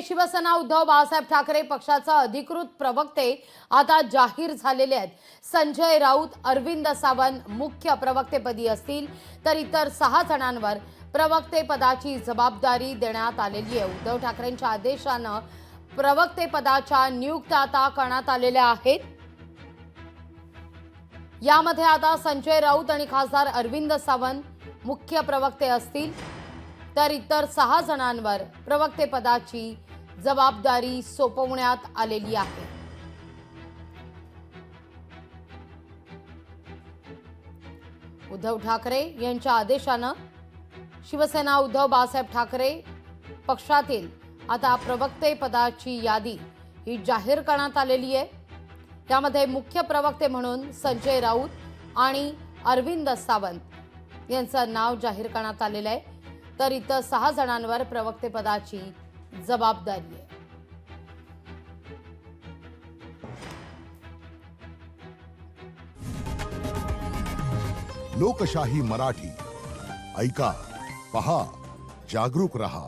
शिवसेना उद्धव बाळासाहेब ठाकरे पक्षाचा अधिकृत प्रवक्ते आता जाहीर झालेले आहेत। संजय राऊत, अरविंद सावंत मुख्य प्रवक्तेपदी असतील, तर इतर 6 जणांवर प्रवक्तेपदाची जबाबदारी देण्यात आलेली आहे। उद्धव ठाकरेंच्या आदेशानं प्रवक्तेपदाच्या नियुक्त्या आता करण्यात आलेल्या आहेत। यामध्ये आता संजय राऊत आणि खासदार अरविंद सावंत मुख्य प्रवक्ते असतील, तर इतर 6 जणांवर प्रवक्तेपदाची जबाबदारी सोपवण्यात आलेली आहे। उद्धव ठाकरे यांच्या आदेशानं शिवसेना उद्धव बाळासाहेब ठाकरे पक्षातील आता प्रवक्तेपदाची यादी ही जाहीर करण्यात आलेली आहे। त्यामध्ये मुख्य प्रवक्ते म्हणून संजय राऊत आणि अरविंद सावंत यांचं नाव जाहीर करण्यात आलेलं आहे, तर इतर 6 जणांवर प्रवक्तेपदाची जबाबदारी आहे। लोकशाही मराठी ऐका, पहा, जागरूक रहा।